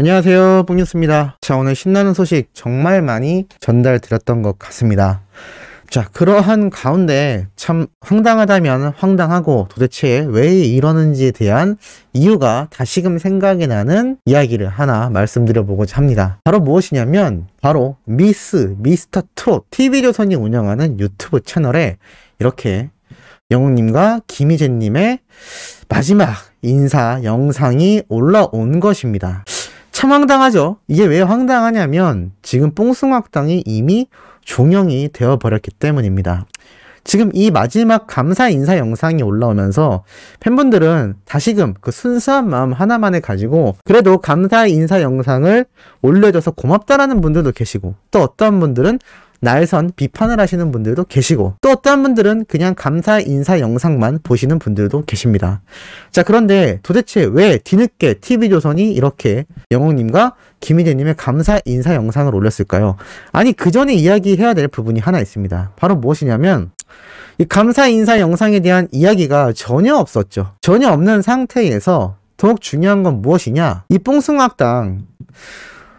안녕하세요, 뽕뉴스입니다. 자, 오늘 신나는 소식 정말 많이 전달드렸던 것 같습니다. 자, 그러한 가운데 참 황당하다면 황당하고 도대체 왜 이러는지에 대한 이유가 다시금 생각이 나는 이야기를 하나 말씀드려보고자 합니다. 바로 무엇이냐면 바로 미스터 트롯 TV조선이 운영하는 유튜브 채널에 이렇게 영웅님과 김희재님의 마지막 인사 영상이 올라온 것입니다. 참 황당하죠. 이게 왜 황당하냐면 지금 뽕숭악당이 이미 종영이 되어버렸기 때문입니다. 지금 이 마지막 감사 인사 영상이 올라오면서 팬분들은 다시금 그 순수한 마음 하나만을 가지고 그래도 감사 인사 영상을 올려줘서 고맙다라는 분들도 계시고, 또 어떤 분들은 날선 비판을 하시는 분들도 계시고, 또 어떤 분들은 그냥 감사 인사 영상만 보시는 분들도 계십니다. 자, 그런데 도대체 왜 뒤늦게 TV조선이 이렇게 영웅님과 김희재님의 감사 인사 영상을 올렸을까요? 아니, 그 전에 이야기해야 될 부분이 하나 있습니다. 바로 무엇이냐면 이 감사 인사 영상에 대한 이야기가 전혀 없었죠. 전혀 없는 상태에서 더욱 중요한 건 무엇이냐, 이 뽕숭악당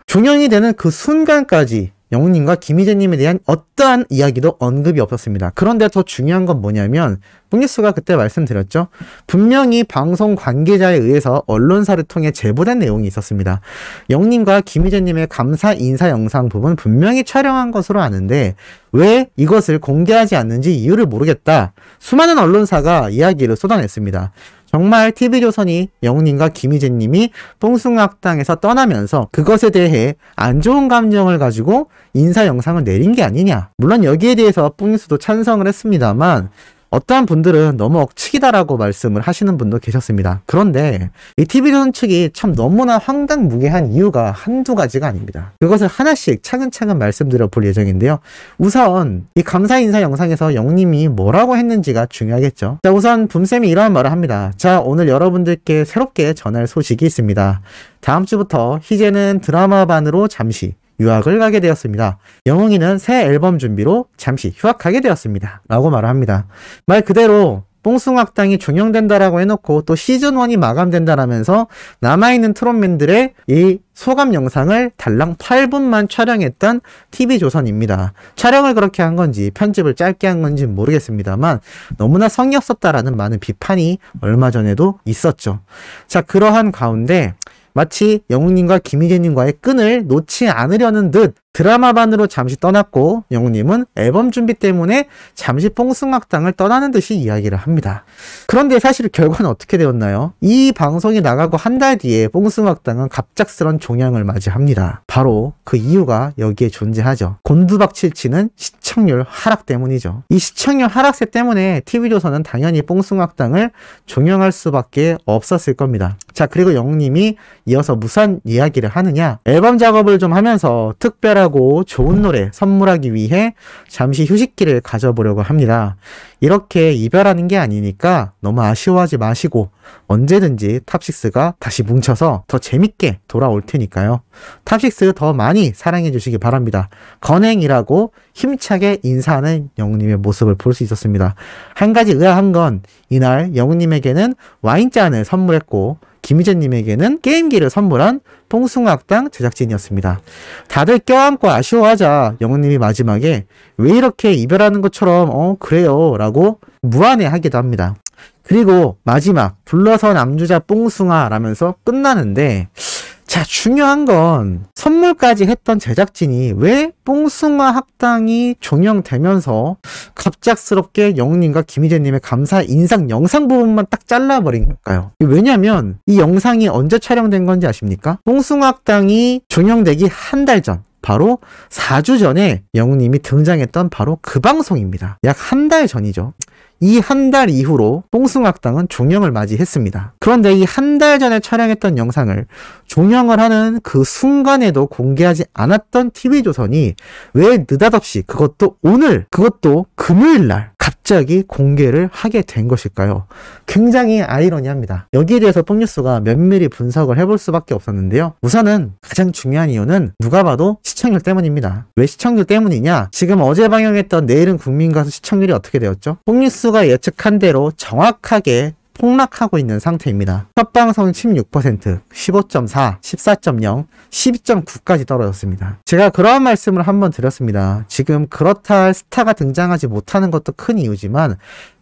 종영이 되는 그 순간까지 영웅님과 김희재님에 대한 어떠한 이야기도 언급이 없었습니다. 그런데 더 중요한 건 뭐냐면 뽕뉴스가 그때 말씀드렸죠. 분명히 방송 관계자에 의해서 언론사를 통해 제보된 내용이 있었습니다. 영웅님과 김희재님의 감사 인사 영상 부분 분명히 촬영한 것으로 아는데 왜 이것을 공개하지 않는지 이유를 모르겠다. 수많은 언론사가 이야기를 쏟아냈습니다. 정말 TV조선이 영웅님과 김희재님이 뽕숭악당에서 떠나면서 그것에 대해 안 좋은 감정을 가지고 인사 영상을 내린 게 아니냐. 물론 여기에 대해서 뽕뉴스도 찬성을 했습니다만 어떠한 분들은 너무 억측이다라고 말씀을 하시는 분도 계셨습니다. 그런데 이 TV조선 측이 참 너무나 황당무계한 이유가 한두 가지가 아닙니다. 그것을 하나씩 차근차근 말씀드려 볼 예정인데요. 우선 이 감사 인사 영상에서 영님이 뭐라고 했는지가 중요하겠죠. 자, 우선 붐쌤이 이러한 말을 합니다. 자, 오늘 여러분들께 새롭게 전할 소식이 있습니다. 다음 주부터 희재는 드라마반으로 잠시 유학을 가게 되었습니다. 영웅이는 새 앨범 준비로 잠시 휴학하게 되었습니다. 라고 말을 합니다. 말 그대로 뽕숭악당이 종영된다라고 해놓고 또 시즌1이 마감된다라면서 남아있는 트롯맨들의 이 소감 영상을 달랑 8분만 촬영했던 TV조선입니다. 촬영을 그렇게 한 건지 편집을 짧게 한 건지 모르겠습니다만 너무나 성의 없었다라는 많은 비판이 얼마 전에도 있었죠. 자, 그러한 가운데 마치 영웅님과 김희재님과의 끈을 놓지 않으려는 듯 드라마반으로 잠시 떠났고 영웅님은 앨범 준비 때문에 잠시 뽕숭악당을 떠나는 듯이 이야기를 합니다. 그런데 사실 결과는 어떻게 되었나요? 이 방송이 나가고 한 달 뒤에 뽕숭악당은 갑작스런 종영을 맞이합니다. 바로 그 이유가 여기에 존재하죠. 곤두박질 치는 시청률 하락 때문이죠. 이 시청률 하락세 때문에 TV조선은 당연히 뽕숭악당을 종영할 수밖에 없었을 겁니다. 자, 그리고 영웅님이 이어서 무슨 이야기를 하느냐, 앨범 작업을 좀 하면서 특별하고 좋은 노래 선물하기 위해 잠시 휴식기를 가져보려고 합니다. 이렇게 이별하는 게 아니니까 너무 아쉬워하지 마시고 언제든지 탑식스가 다시 뭉쳐서 더 재밌게 돌아올 테니까요. 탑식스 더 많이 사랑해 주시기 바랍니다. 건행이라고 힘차게 인사하는 영웅님의 모습을 볼 수 있었습니다. 한 가지 의아한 건 이날 영웅님에게는 와인잔을 선물했고 김희재님에게는 게임기를 선물한 뽕숭악당 제작진이었습니다. 다들 껴안고 아쉬워하자 영웅님이 마지막에 왜 이렇게 이별하는 것처럼 그래요 라고 무안해하기도 합니다. 그리고 마지막 불러서 남주자 뽕숭아 라면서 끝나는데, 자, 중요한 건 선물까지 했던 제작진이 왜 뽕숭아 학당이 종영되면서 갑작스럽게 영웅님과 김희재님의 감사 인상 영상 부분만 딱 잘라버린 걸까요? 왜냐면 이 영상이 언제 촬영된 건지 아십니까? 뽕숭아 학당이 종영되기 한 달 전, 바로 4주 전에 영웅님이 등장했던 바로 그 방송입니다. 약 한 달 전이죠. 이 한 달 이후로 뽕숭악당은 종영을 맞이했습니다. 그런데 이 한 달 전에 촬영했던 영상을 종영을 하는 그 순간에도 공개하지 않았던 TV조선이 왜 느닷없이 그것도 오늘, 그것도 금요일날 갑자기 공개를 하게 된 것일까요? 굉장히 아이러니합니다. 여기에 대해서 뽕뉴스가 면밀히 분석을 해볼 수밖에 없었는데요. 우선은 가장 중요한 이유는 누가 봐도 시청률 때문입니다. 왜 시청률 때문이냐? 지금 어제 방영했던 내일은 국민가수 시청률이 어떻게 되었죠? 뽕뉴스가 예측한 대로 정확하게 폭락하고 있는 상태입니다. 첫 방송 16%, 15.4, 14.0, 12.9까지 떨어졌습니다. 제가 그러한 말씀을 한번 드렸습니다. 지금 그렇다 할 스타가 등장하지 못하는 것도 큰 이유지만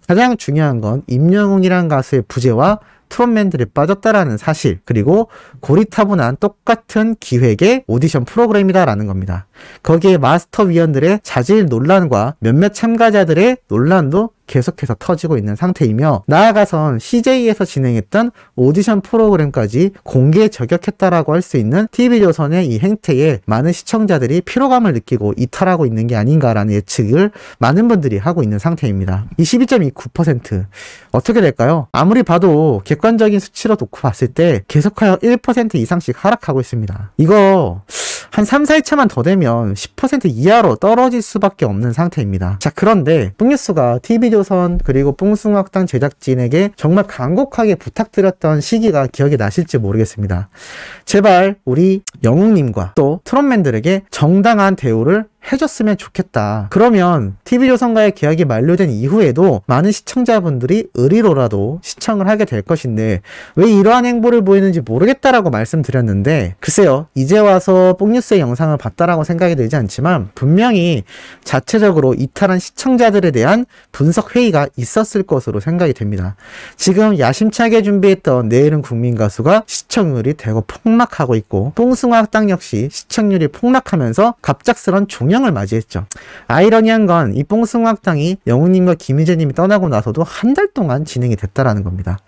가장 중요한 건 임영웅이란 가수의 부재와 트롯맨들이 빠졌다라는 사실, 그리고 고리타분한 똑같은 기획의 오디션 프로그램이다라는 겁니다. 거기에 마스터 위원들의 자질 논란과 몇몇 참가자들의 논란도 계속해서 터지고 있는 상태이며, 나아가선 CJ에서 진행했던 오디션 프로그램까지 공개 저격했다라고 할 수 있는 TV조선의 이 행태에 많은 시청자들이 피로감을 느끼고 이탈하고 있는 게 아닌가라는 예측을 많은 분들이 하고 있는 상태입니다. 이 12.29% 어떻게 될까요? 아무리 봐도 객관적인 수치로 놓고 봤을 때 계속하여 1% 이상씩 하락하고 있습니다. 이거 한 3, 4일차만 더 되면 10% 이하로 떨어질 수밖에 없는 상태입니다. 자, 그런데 뽕뉴스가 TV조선 그리고 뽕숭아학당 제작진에게 정말 간곡하게 부탁드렸던 시기가 기억이 나실지 모르겠습니다. 제발 우리 영웅님과 또 트롯맨들에게 정당한 대우를 해줬으면 좋겠다. 그러면 TV조선과의 계약이 만료된 이후에도 많은 시청자분들이 의리로라도 시청을 하게 될 것인데 왜 이러한 행보를 보이는지 모르겠다라고 말씀드렸는데, 글쎄요, 이제 와서 뽕뉴스의 영상을 봤다라고 생각이 들지 않지만 분명히 자체적으로 이탈한 시청자들에 대한 분석 회의가 있었을 것으로 생각이 됩니다. 지금 야심차게 준비했던 내일은 국민가수가 시청률이 대거 폭락하고 있고, 뽕숭아학당 역시 시청률이 폭락하면서 갑작스런 종영을 맞이했죠. 아이러니한 건 이 뽕숭아학당이 영웅님과 김희재님이 떠나고 나서도 한 달 동안 진행이 됐다라는 겁니다.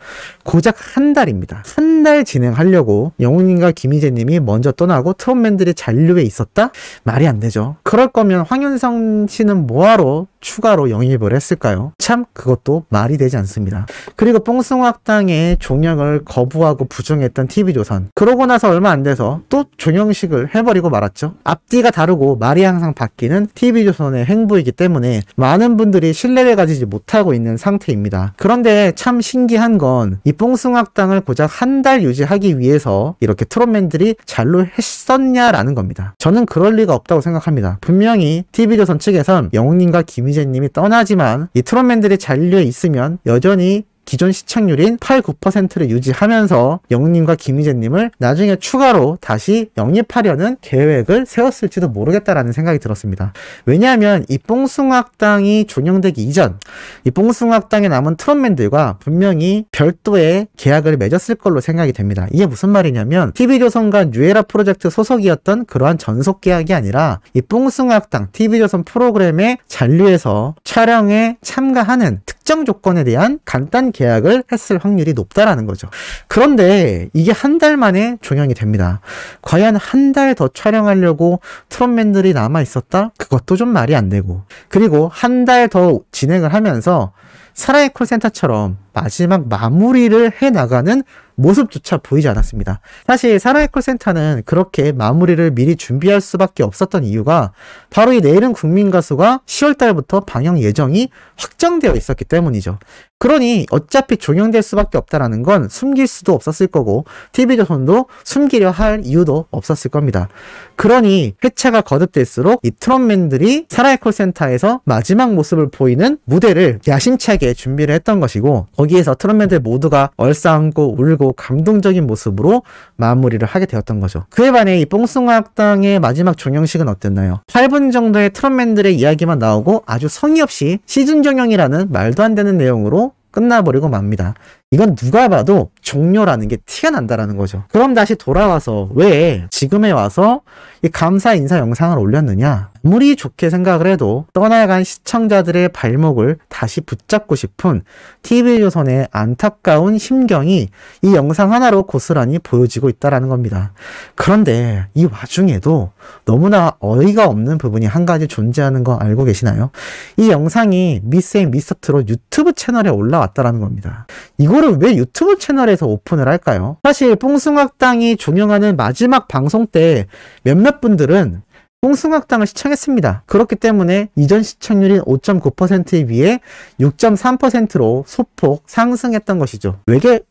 고작 한 달입니다. 한 달 진행하려고 영웅님과 김희재님이 먼저 떠나고 트롯맨들이 잔류에 있었다? 말이 안 되죠. 그럴 거면 황윤성 씨는 뭐하러 추가로 영입을 했을까요? 참 그것도 말이 되지 않습니다. 그리고 뽕숭아학당의 종영을 거부하고 부정했던 TV조선, 그러고 나서 얼마 안 돼서 또 종영식을 해버리고 말았죠. 앞뒤가 다르고 말이 항상 바뀌는 TV조선의 행보이기 때문에 많은 분들이 신뢰를 가지지 못하고 있는 상태입니다. 그런데 참 신기한 건 이 뽕숭아학당을 고작 한 달 유지하기 위해서 이렇게 트롯맨들이 잔류했었냐라는 겁니다. 저는 그럴 리가 없다고 생각합니다. 분명히 TV조선 측에선 영웅님과 김희재님이 떠나지만 이 트롯맨들이 잔류해 있으면 여전히 기존 시청률인 8, 9%를 유지하면서 영웅님과 김희재님을 나중에 추가로 다시 영입하려는 계획을 세웠을지도 모르겠다라는 생각이 들었습니다. 왜냐하면 이 뽕숭아학당이 종영되기 이전 이 뽕숭아학당에 남은 트롯맨들과 분명히 별도의 계약을 맺었을 걸로 생각이 됩니다. 이게 무슨 말이냐면 TV조선과 뉴에라 프로젝트 소속이었던 그러한 전속 계약이 아니라 이 뽕숭아학당 TV조선 프로그램에 잔류해서 촬영에 참가하는 특정 조건에 대한 간단 계약을 했을 확률이 높다라는 거죠. 그런데 이게 한 달 만에 종영이 됩니다. 과연 한 달 더 촬영하려고 트롯맨들이 남아 있었다? 그것도 좀 말이 안 되고, 그리고 한 달 더 진행을 하면서 사랑의 콜센터처럼 마지막 마무리를 해나가는 모습조차 보이지 않았습니다. 사실 사랑의 콜센터는 그렇게 마무리를 미리 준비할 수밖에 없었던 이유가 바로 이 내일은 국민가수가 10월달부터 방영 예정이 확정되어 있었기 때문이죠. 그러니 어차피 종영될 수밖에 없다라는 건 숨길 수도 없었을 거고 TV조선도 숨기려 할 이유도 없었을 겁니다. 그러니 회차가 거듭될수록 이 트롯맨들이 사랑의 콜센터에서 마지막 모습을 보이는 무대를 야심차게 준비를 했던 것이고, 거기에서 트롯맨들 모두가 얼싸안고 울고 감동적인 모습으로 마무리를 하게 되었던 거죠. 그에 반해 이 뽕숭아학당의 마지막 종영식은 어땠나요? 8분 정도의 트롯맨들의 이야기만 나오고 아주 성의 없이 시즌 종영이라는 말도 안 되는 내용으로 끝나버리고 맙니다. 이건 누가 봐도 종료라는 게 티가 난다라는 거죠. 그럼 다시 돌아와서 왜 지금에 와서 이 감사 인사 영상을 올렸느냐? 아무리 좋게 생각을 해도 떠나간 시청자들의 발목을 다시 붙잡고 싶은 TV조선의 안타까운 심경이 이 영상 하나로 고스란히 보여지고 있다는 겁니다. 그런데 이 와중에도 너무나 어이가 없는 부분이 한 가지 존재하는 거 알고 계시나요? 이 영상이 미스 앤 미스터 트롯 유튜브 채널에 올라왔다는 겁니다. 이거를 왜 유튜브 채널에서 오픈을 할까요? 사실 뽕숭아학당이 종영하는 마지막 방송 때 몇몇 분들은 뽕숭아학당을 시청했습니다. 그렇기 때문에 이전 시청률인 5.9%에 비해 6.3%로 소폭 상승했던 것이죠.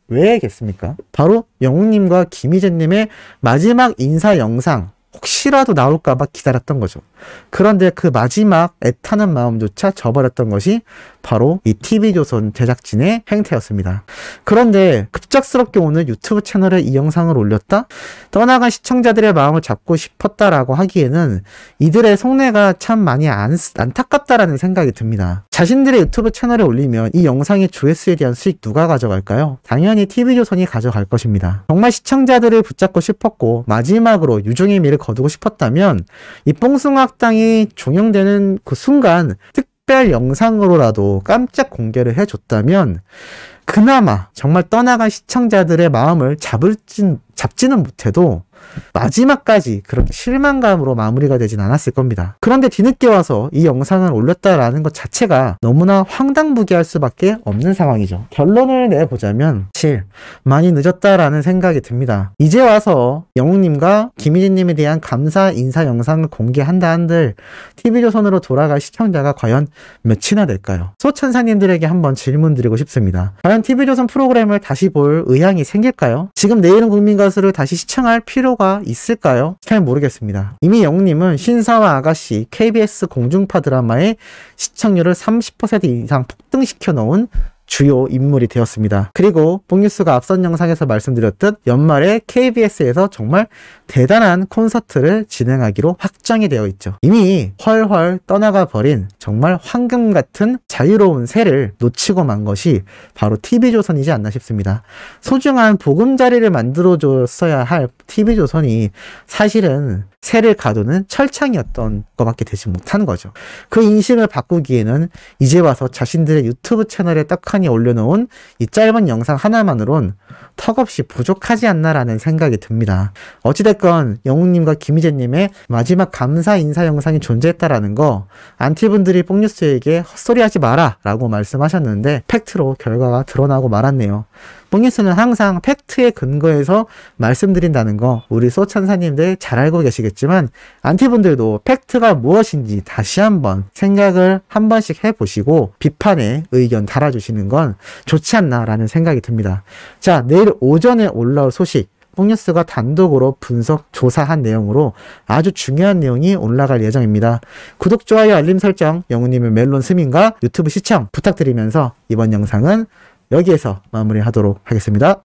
왜겠습니까? 바로 영웅님과 김희재님의 마지막 인사 영상, 혹시라도 나올까봐 기다렸던 거죠. 그런데 그 마지막 애타는 마음조차 저버렸던 것이 바로 이 TV조선 제작진의 행태였습니다. 그런데 급작스럽게 오늘 유튜브 채널에 이 영상을 올렸다? 떠나간 시청자들의 마음을 잡고 싶었다라고 하기에는 이들의 속내가 참 많이 안타깝다라는 생각이 듭니다. 자신들의 유튜브 채널에 올리면 이 영상의 조회수에 대한 수익 누가 가져갈까요? 당연히 TV조선이 가져갈 것입니다. 정말 시청자들을 붙잡고 싶었고 마지막으로 유종의 미를 거두고 싶었다면 이 뽕숭아학당이 종영되는 그 순간 특별 영상으로라도 깜짝 공개를 해줬다면 그나마 정말 떠나간 시청자들의 마음을 잡지는 못해도 마지막까지 그렇게 실망감으로 마무리가 되진 않았을 겁니다. 그런데 뒤늦게 와서 이 영상을 올렸다라는 것 자체가 너무나 황당무계할 수밖에 없는 상황이죠. 결론을 내보자면 사실 많이 늦었다라는 생각이 듭니다. 이제 와서 영웅님과 김희진님에 대한 감사 인사 영상을 공개한다 한들 TV조선으로 돌아갈 시청자가 과연 몇이나 될까요? 소천사님들에게 한번 질문 드리고 싶습니다. 과연 TV조선 프로그램을 다시 볼 의향이 생길까요? 지금 내일은 국민가수를 다시 시청할 필요가 있을까요? 잘 모르겠습니다. 이미 영웅님은 신사와 아가씨 KBS 공중파 드라마의 시청률을 30% 이상 폭등시켜 놓은 주요 인물이 되었습니다. 그리고 뽕뉴스가 앞선 영상에서 말씀드렸듯 연말에 KBS에서 정말 대단한 콘서트를 진행하기로 확정이 되어 있죠. 이미 헐헐 떠나가 버린 정말 황금 같은 자유로운 새를 놓치고 만 것이 바로 TV조선이지 않나 싶습니다. 소중한 보금자리를 만들어줬어야 할 TV조선이 사실은 새를 가두는 철창이었던 것밖에 되지 못한 거죠. 그 인식을 바꾸기에는 이제 와서 자신들의 유튜브 채널에 떡하니 올려놓은 이 짧은 영상 하나만으론 턱없이 부족하지 않나라는 생각이 듭니다. 어찌됐건 영웅님과 김희재님의 마지막 감사 인사 영상이 존재했다라는 거 안티분들이 뽕뉴스에게 헛소리하지 마라 라고 말씀하셨는데 팩트로 결과가 드러나고 말았네요. 뽕뉴스는 항상 팩트에 근거해서 말씀드린다는 거 우리 소천사님들 잘 알고 계시겠지만 안티분들도 팩트가 무엇인지 다시 한번 생각을 한 번씩 해보시고 비판의 의견 달아주시는 건 좋지 않나라는 생각이 듭니다. 자, 내일 오전에 올라올 소식 뽕뉴스가 단독으로 분석 조사한 내용으로 아주 중요한 내용이 올라갈 예정입니다. 구독, 좋아요, 알림 설정, 영웅님의 멜론 스밍과 유튜브 시청 부탁드리면서 이번 영상은 여기에서 마무리하도록 하겠습니다.